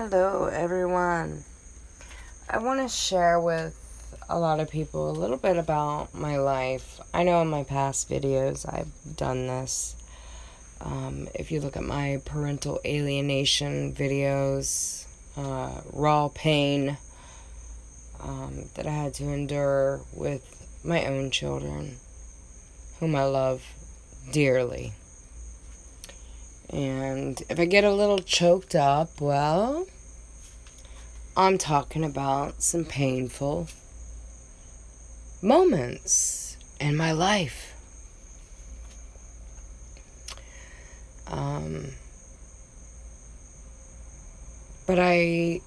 Hello, everyone. I want to share with a lot of people a little bit about my life. I know in my past videos I've done this. If you look at my parental alienation videos, raw pain that I had to endure with my own children, whom I love dearly. And if I get a little choked up, well, I'm talking about some painful moments in my life. But I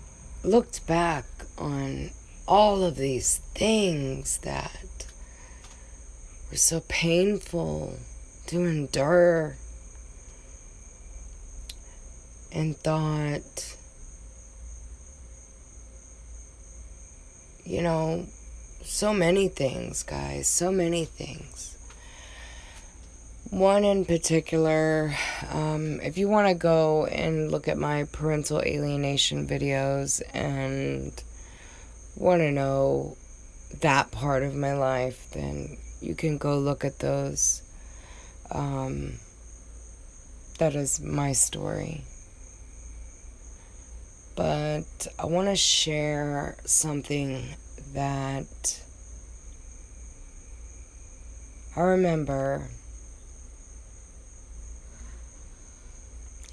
looked back on all of these things that were so painful to endure and thought, so many things, guys, so many things. One in particular, if you want to go and look at my parental alienation videos and want to know that part of my life, then you can go look at those. That is my story. But I want to share something that I remember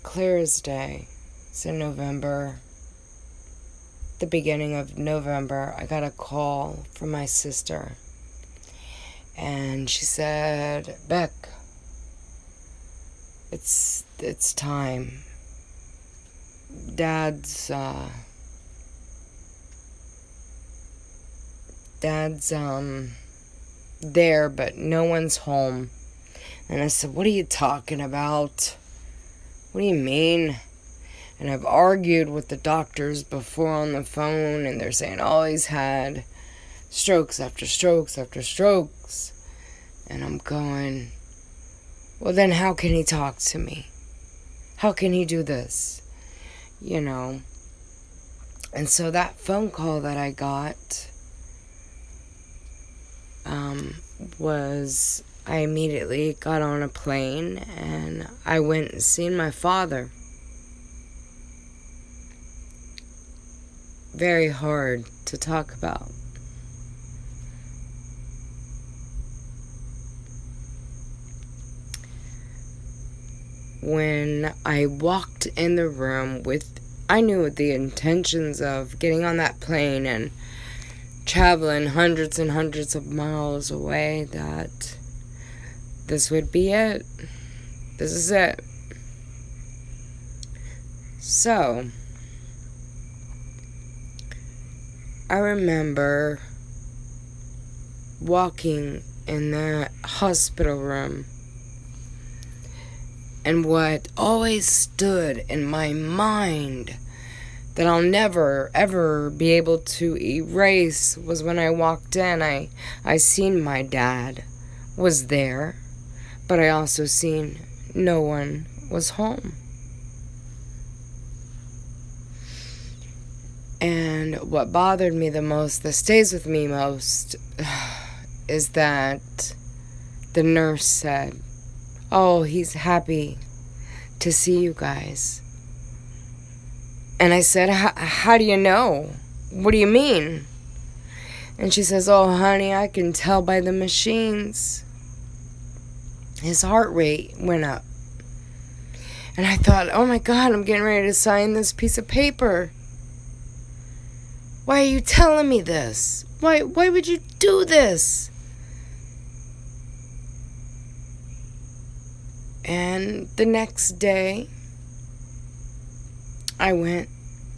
clear as day. It's in November, the beginning of November. I got a call from my sister, and she said, "Beck, it's time. Dad's there, but no one's home." And I said, "What are you talking about? What do you mean?" And I've argued with the doctors before on the phone, and they're saying, "Oh, he's had strokes after strokes after strokes." And I'm going, well, then how can he talk to me? How can he do this? And so that phone call that I got was, I immediately got on a plane and I went and seen my father. Very hard to talk about. When I walked in the room I knew with the intentions of getting on that plane and traveling hundreds and hundreds of miles away, that this would be it. This is it. So, I remember walking in the hospital room, and what always stood in my mind that I'll never, ever be able to erase was when I walked in, I seen my dad was there, but I also seen no one was home. And what bothered me the most, that stays with me most, is that the nurse said, "Oh, he's happy to see you guys." And I said, how do you know? What do you mean? And she says, "Oh, honey, I can tell by the machines. His heart rate went up." And I thought, oh my God, I'm getting ready to sign this piece of paper. Why are you telling me this? Why would you do this? And the next day, I went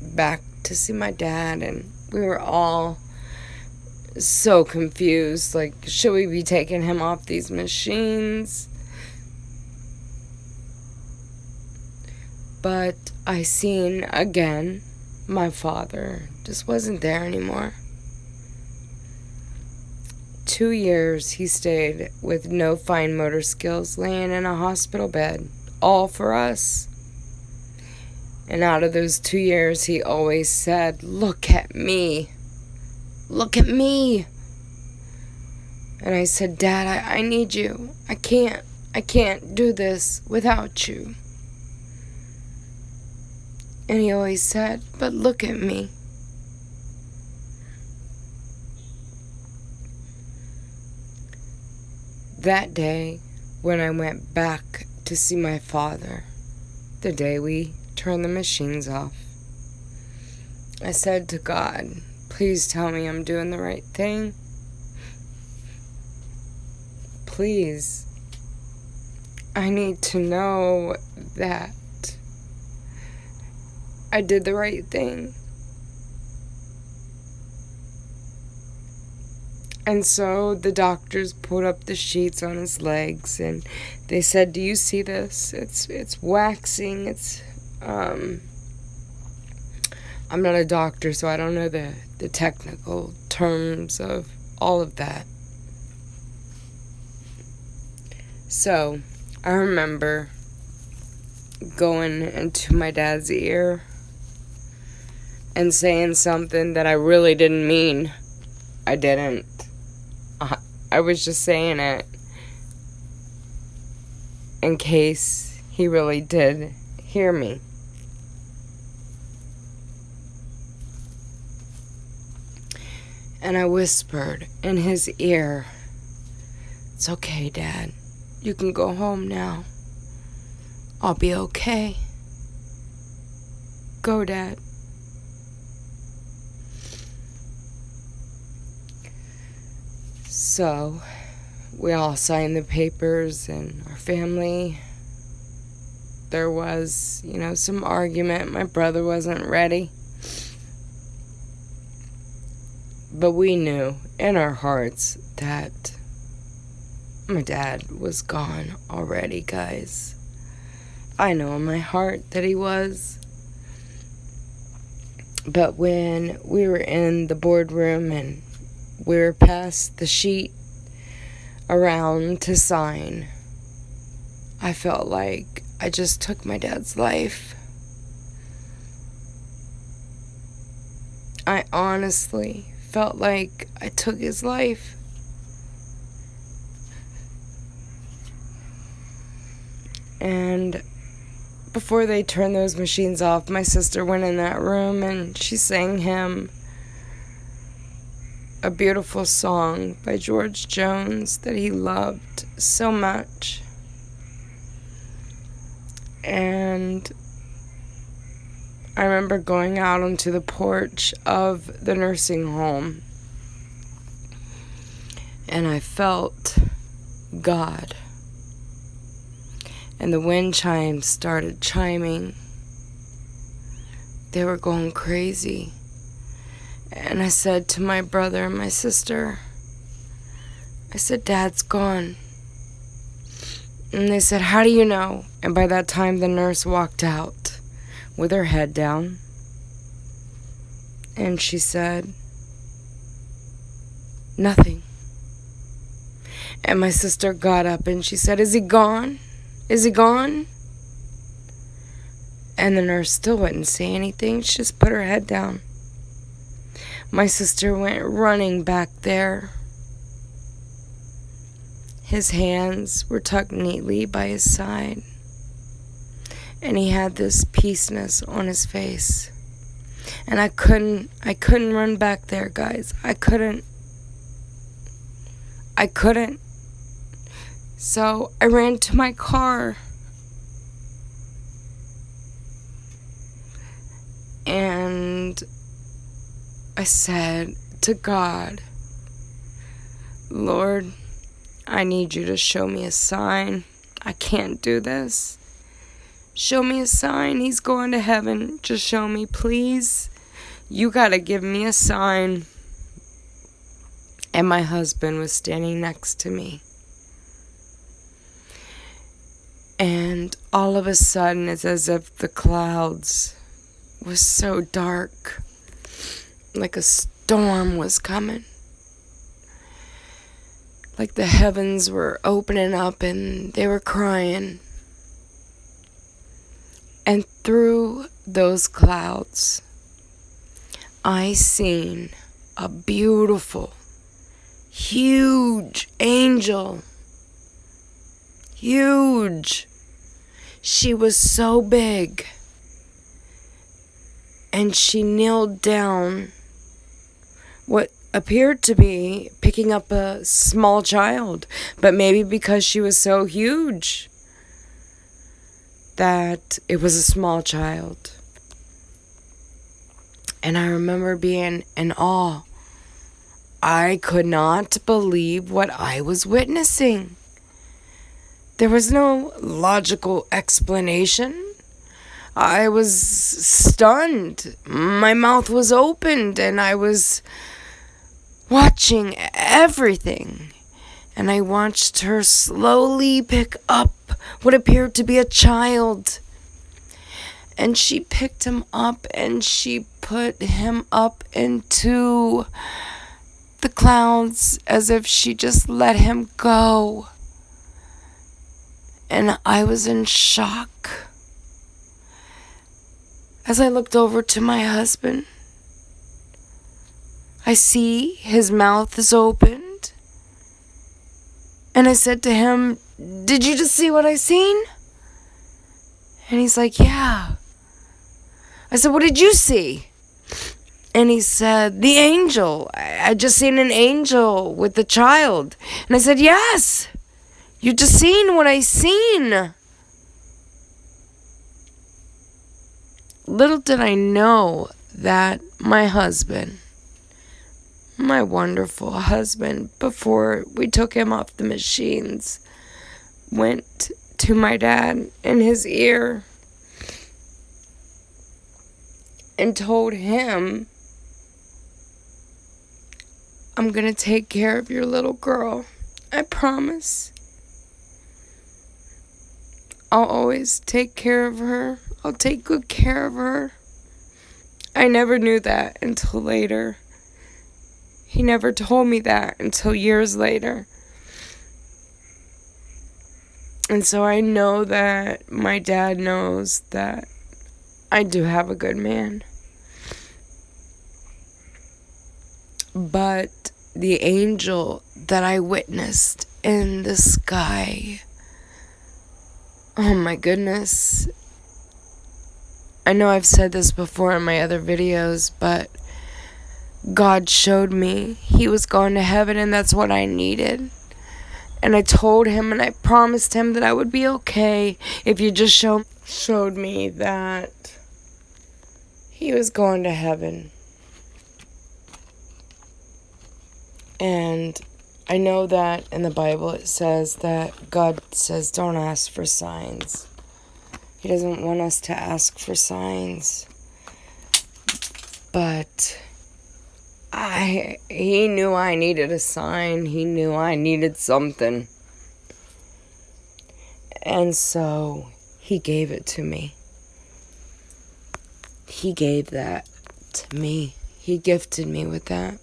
back to see my dad, and we were all so confused. Like, should we be taking him off these machines? But I seen again, my father just wasn't there anymore. 2 years he stayed with no fine motor skills, laying in a hospital bed, all for us. And out of those 2 years, he always said, "Look at me. Look at me." And I said, "Dad, I need you. I can't do this without you." And he always said, "But look at me." That day, when I went back to see my father, the day we turned the machines off, I said to God, "Please tell me I'm doing the right thing. Please. I need to know that I did the right thing." And so the doctors pulled up the sheets on his legs and they said, "Do you see this? It's waxing. I'm not a doctor, so I don't know the technical terms of all of that." So I remember going into my dad's ear and saying something that I really didn't mean. I didn't. I was just saying it in case he really did hear me. And I whispered in his ear, "It's okay, Dad. You can go home now. I'll be okay. Go, Dad." So, we all signed the papers, and our family, there was, some argument. My brother wasn't ready. But we knew in our hearts that my dad was gone already, guys. I know in my heart that he was. But when we were in the boardroom and we were past the sheet around to sign, I felt like I just took my dad's life. I honestly felt like I took his life. And before they turned those machines off, my sister went in that room and she sang him a beautiful song by George Jones that he loved so much. And I remember going out onto the porch of the nursing home, and I felt God. And the wind chimes started chiming. They were going crazy. And I said to my brother and my sister, I said, "Dad's gone." And they said, "How do you know?" And by that time, the nurse walked out with her head down. And she said, "Nothing." And my sister got up and she said, "Is he gone? Is he gone?" And the nurse still wouldn't say anything. She just put her head down. My sister went running back there. His hands were tucked neatly by his side. And he had this peaceness on his face. And I couldn't run back there, guys. I couldn't. So I ran to my car. And I said to God, "Lord, I need you to show me a sign. I can't do this. Show me a sign. He's going to heaven. Just show me, please. You gotta give me a sign." And my husband was standing next to me. And all of a sudden, it's as if the clouds was so dark, like a storm was coming. Like the heavens were opening up and they were crying. And through those clouds, I seen a beautiful, huge angel. Huge. She was so big. And she kneeled down, what appeared to be picking up a small child, but maybe because she was so huge that it was a small child. And I remember being in awe. I could not believe what I was witnessing. There was no logical explanation. I was stunned. My mouth was opened and I was watching everything. And I watched her slowly pick up what appeared to be a child. And she picked him up and she put him up into the clouds as if she just let him go. And I was in shock. As I looked over to my husband, I see his mouth is opened. And I said to him, "Did you just see what I seen?" And he's like, "Yeah." I said, "What did you see?" And he said, "The angel. I just seen an angel with the child." And I said, "Yes. You just seen what I seen." Little did I know that my husband, my wonderful husband, before we took him off the machines, went to my dad in his ear and told him, "I'm going to take care of your little girl. I promise. I'll always take care of her. I'll take good care of her." I never knew that until later. He never told me that until years later. And so I know that my dad knows that I do have a good man. But the angel that I witnessed in the sky, oh my goodness. I know I've said this before in my other videos, but God showed me he was going to heaven and that's what I needed. And I told him and I promised him that I would be okay if you just showed me that he was going to heaven. And I know that in the Bible it says that God says don't ask for signs. He doesn't want us to ask for signs. But he knew I needed a sign. He knew I needed something. And so he gave it to me. He gave that to me. He gifted me with that.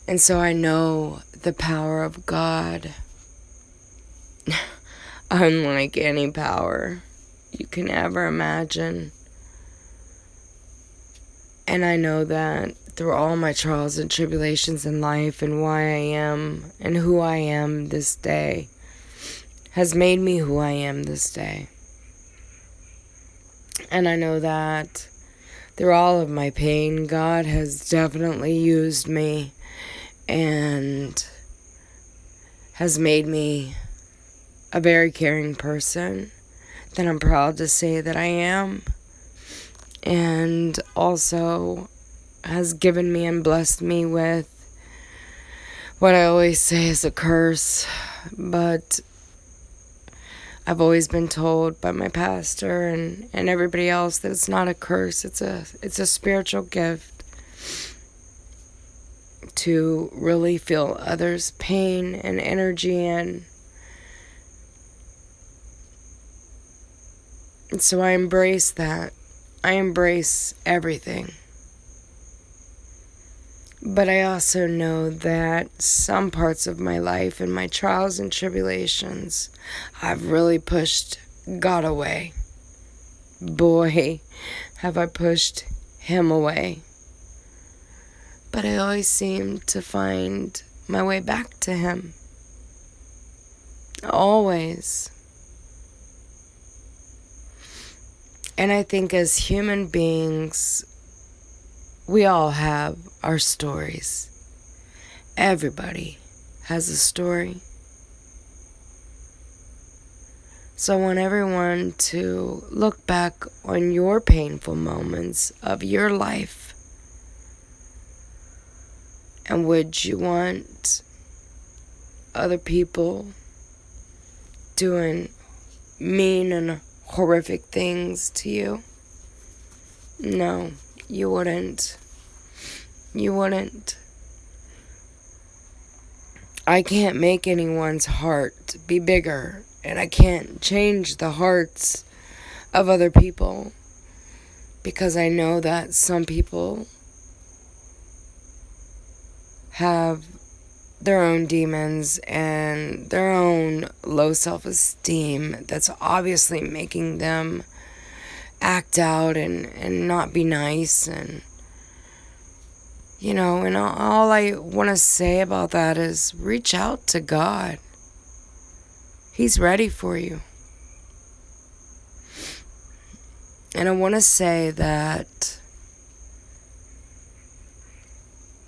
And so I know the power of God, unlike any power you can ever imagine. And I know that through all my trials and tribulations in life and why I am and who I am this day has made me who I am this day. And I know that through all of my pain, God has definitely used me and has made me a very caring person that I'm proud to say that I am. And also has given me and blessed me with what I always say is a curse, but I've always been told by my pastor and everybody else that it's not a curse, it's a spiritual gift to really feel others' pain and energy and so I embrace that. I embrace everything. But I also know that some parts of my life and my trials and tribulations, I've really pushed God away. boy, have I pushed him away. But I always seem to find my way back to him. Always. And I think as human beings, we all have our stories. Everybody has a story. So I want everyone to look back on your painful moments of your life. And would you want other people doing mean and horrific things to you? No, you wouldn't. You wouldn't. I can't make anyone's heart be bigger, and I can't change the hearts of other people, because I know that some people have their own demons and their own low self-esteem that's obviously making them act out and not be nice. And and all I want to say about that is reach out to God. He's ready for you. And I want to say that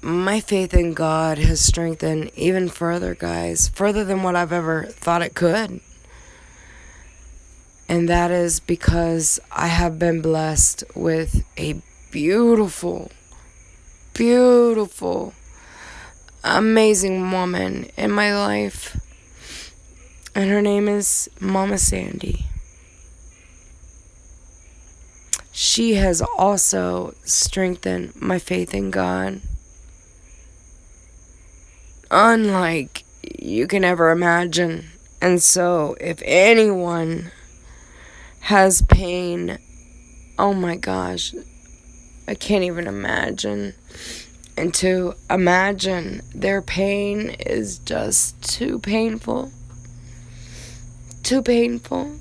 my faith in God has strengthened even further, guys. Further than what I've ever thought it could. And that is because I have been blessed with a beautiful, beautiful, amazing woman in my life. And her name is Mama Sandy. She has also strengthened my faith in God, unlike you can ever imagine. And so if anyone has pain, oh my gosh, I can't even imagine. And to imagine their pain is just too painful. Too painful.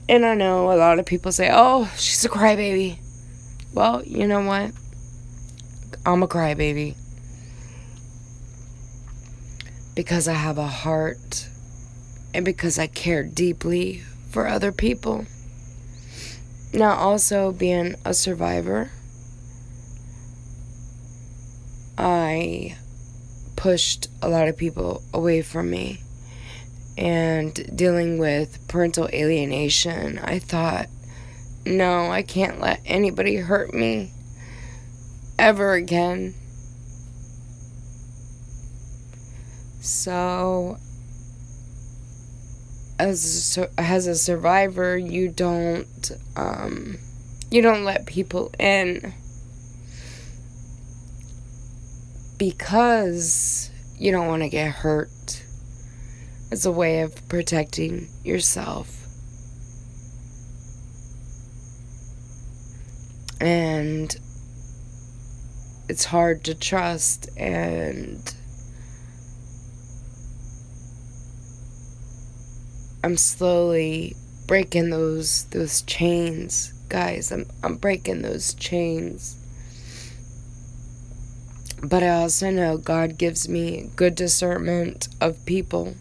And I know a lot of people say, oh, she's a crybaby. Well, you know what? I'm a crybaby. Because I have a heart. And because I care deeply for other people. Now, also being a survivor, I pushed a lot of people away from me. And dealing with parental alienation, I thought, no, I can't let anybody hurt me ever again. So, as a survivor, you don't let people in because you don't want to get hurt. It's a way of protecting yourself. And it's hard to trust, and I'm slowly breaking those chains, guys. I'm breaking those chains. But I also know God gives me good discernment of people.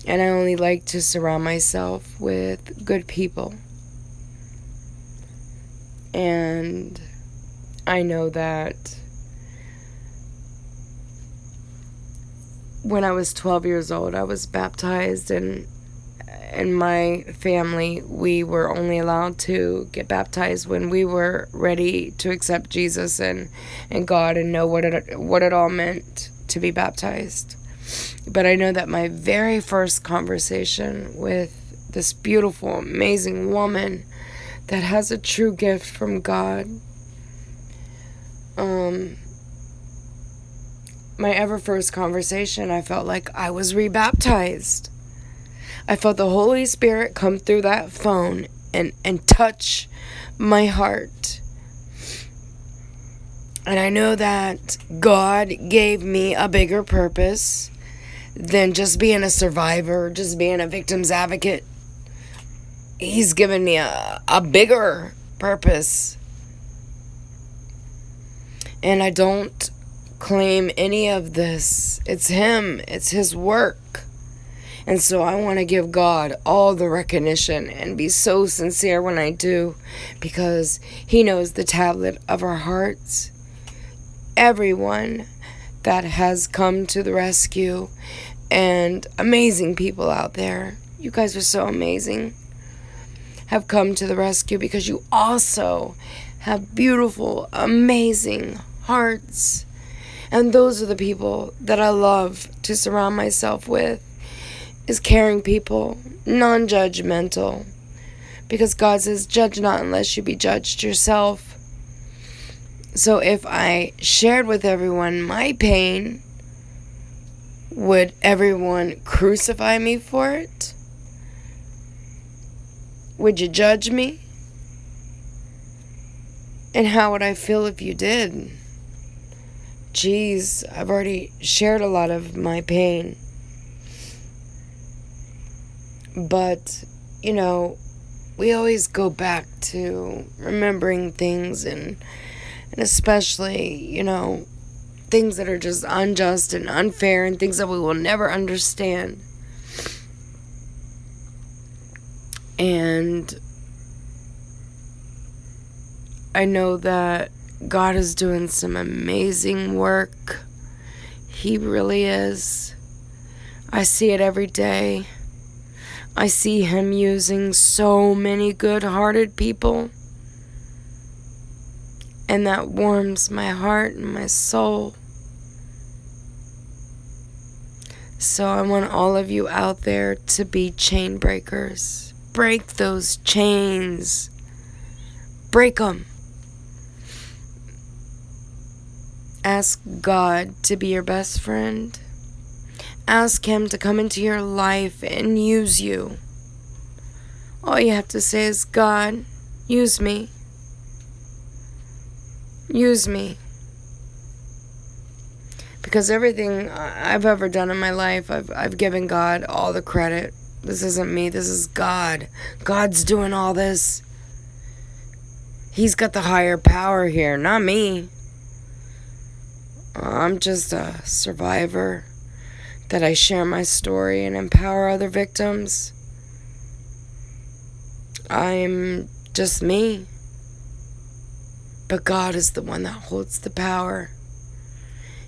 And I only like to surround myself with good people. And I know that when I was 12 years old, I was baptized, and in my family, we were only allowed to get baptized when we were ready to accept Jesus and God and know what it all meant to be baptized. But I know that my very first conversation with this beautiful, amazing woman that has a true gift from God, my ever first conversation, I felt like I was rebaptized. I felt the Holy Spirit come through that phone and touch my heart. And I know that God gave me a bigger purpose than just being a survivor, just being a victim's advocate. He's given me a bigger purpose. And I don't claim any of this. It's him. It's his work. And so I want to give God all the recognition and be so sincere when I do, because he knows the tablet of our hearts. Everyone that has come to the rescue, and amazing people out there, you guys are so amazing, have come to the rescue because you also have beautiful, amazing hearts. And those are the people that I love to surround myself with, is caring people, non-judgmental. Because God says, judge not unless you be judged yourself. So if I shared with everyone my pain, would everyone crucify me for it? Would you judge me? And how would I feel if you did? Geez, I've already shared a lot of my pain. But, you know, we always go back to remembering things, and especially, you know, things that are just unjust and unfair and things that we will never understand. And I know that God is doing some amazing work. He really is. I see it every day. I see him using so many good-hearted people. And that warms my heart and my soul. So I want all of you out there to be chain breakers. Break those chains. Break them. Ask God to be your best friend. Ask him to come into your life and use you. All you have to say is, God, use me. Use me. Because everything I've ever done in my life, I've given God all the credit. This isn't me, this is God. God's doing all this. He's got the higher power here, not me. I'm just a survivor that I share my story and empower other victims. I'm just me. But God is the one that holds the power.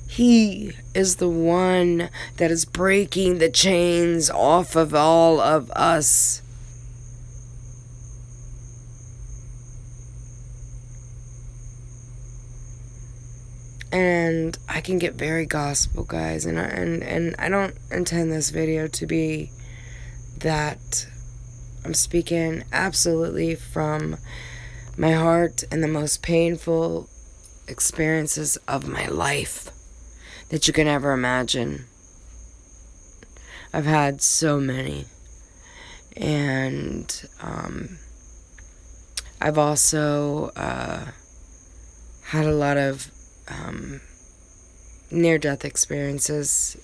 He is the one that is breaking the chains off of all of us. And I can get very gospel, guys, and I don't intend this video to be that. I'm speaking absolutely from my heart and the most painful experiences of my life that you can ever imagine. I've had so many. And I've also had a lot of near-death experiences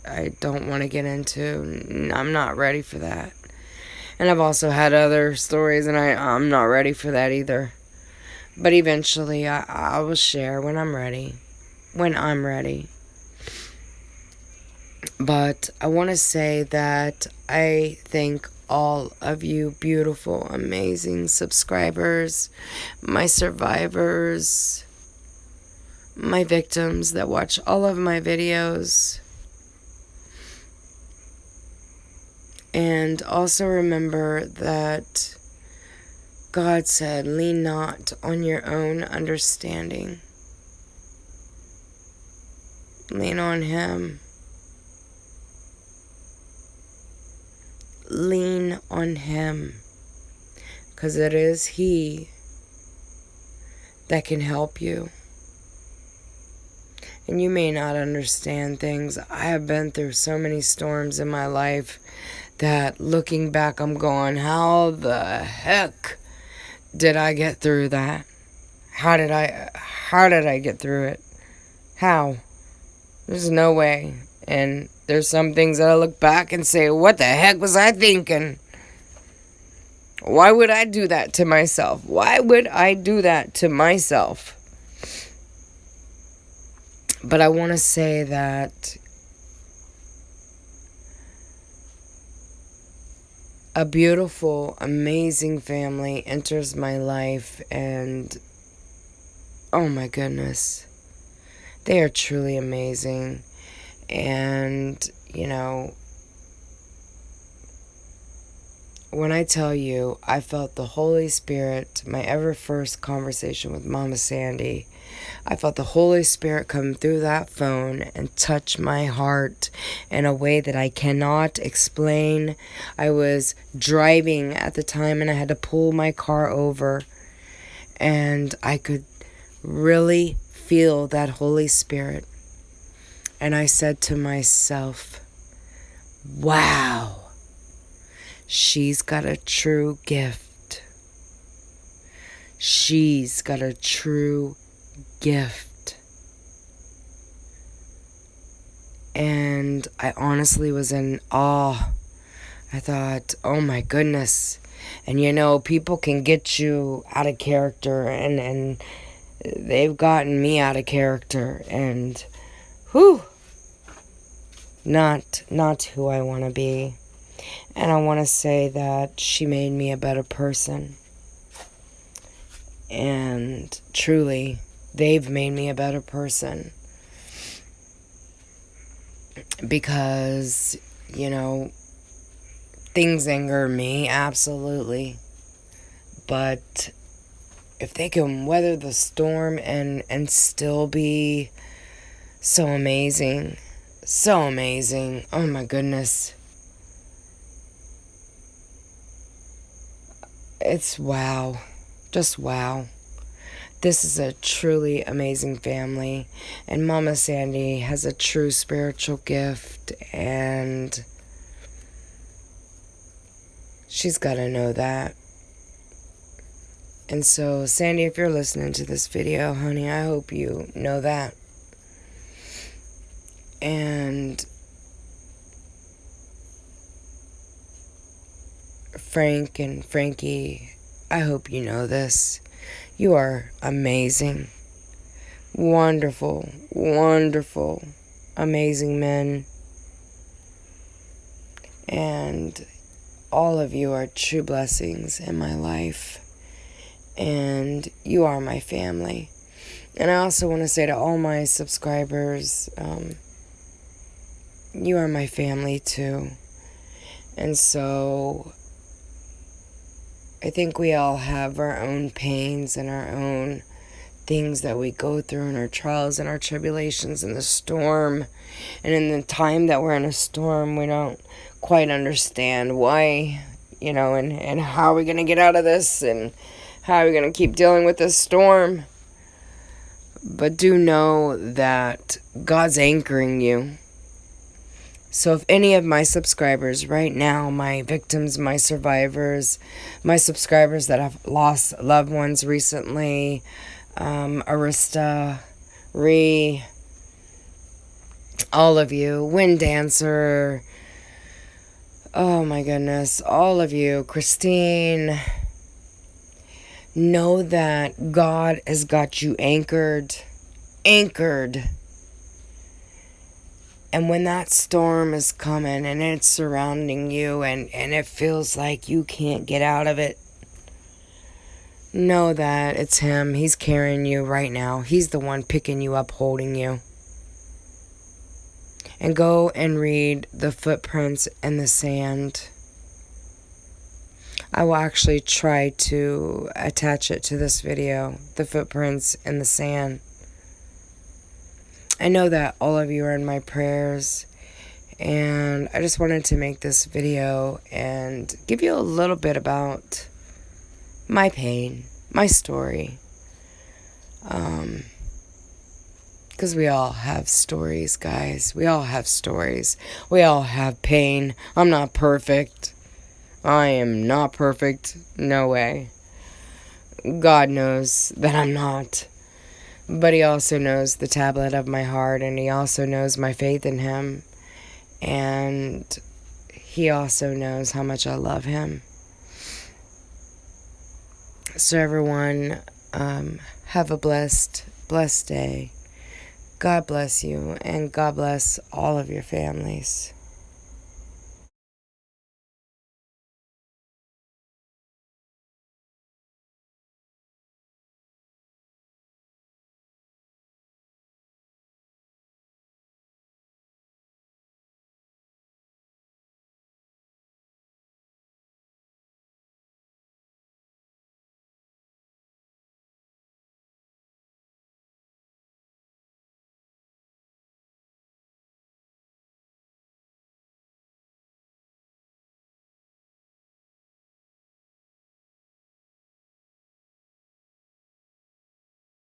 I don't want to get into. I'm not ready for that. And I've also had other stories, and I'm not ready for that either. But eventually, I will share when I'm ready. When I'm ready. But I want to say that I thank all of you beautiful, amazing subscribers, my survivors, my victims that watch all of my videos. And also remember that God said, lean not on your own understanding. Lean on him. Lean on him. Because it is he that can help you. And you may not understand things. I have been through so many storms in my life that looking back, I'm going, how the heck did I get through that? How did I get through it? How? There's no way. And there's some things that I look back and say, what the heck was I thinking? Why would I do that to myself? Why would I do that to myself? But I want to say that a beautiful, amazing family enters my life, and oh my goodness, they are truly amazing. And, you know, when I tell you, I felt the Holy Spirit, my ever first conversation with Mama Sandy, I felt the Holy Spirit come through that phone and touch my heart in a way that I cannot explain. I was driving at the time and I had to pull my car over, and I could really feel that Holy Spirit. And I said to myself, wow, she's got a true gift. She's got a true gift. And I honestly was in awe. I thought, oh my goodness. And you know, people can get you out of character, and they've gotten me out of character, and whew, not who I want to be. And I want to say that she made me a better person. And truly, they've made me a better person. Because, you know, things anger me, absolutely. But if they can weather the storm and still be so amazing, oh my goodness. It's wow. Just wow. This is a truly amazing family. And Mama Sandy has a true spiritual gift. And she's got to know that. And so, Sandy, if you're listening to this video, honey, I hope you know that. And Frank and Frankie, I hope you know this. You are amazing. Wonderful, wonderful, amazing men. And all of you are true blessings in my life. And you are my family. And I also want to say to all my subscribers, you are my family too. And so I think we all have our own pains and our own things that we go through, and our trials and our tribulations in the storm. And in the time that we're in a storm, we don't quite understand why, you know, and how are we going to get out of this, and how are we going to keep dealing with this storm. But do know that God's anchoring you. So if any of my subscribers right now, my victims, my survivors, my subscribers that have lost loved ones recently, Arista, Ree, all of you, Wind Dancer, oh my goodness, all of you, Christine, know that God has got you anchored. And when that storm is coming and it's surrounding you and it feels like you can't get out of it, know that it's Him. He's carrying you right now. He's the one picking you up, holding you. And go and read the footprints in the sand. I will actually try to attach it to this video, the footprints in the sand. I know that all of you are in my prayers, and I just wanted to make this video and give you a little bit about my pain, my story. Because we all have stories, guys. We all have stories. We all have pain. I'm not perfect. I am not perfect. No way. God knows that I'm not. But He also knows the tablet of my heart, and He also knows my faith in Him. And He also knows how much I love Him. So everyone, have a blessed day. God bless you, and God bless all of your families.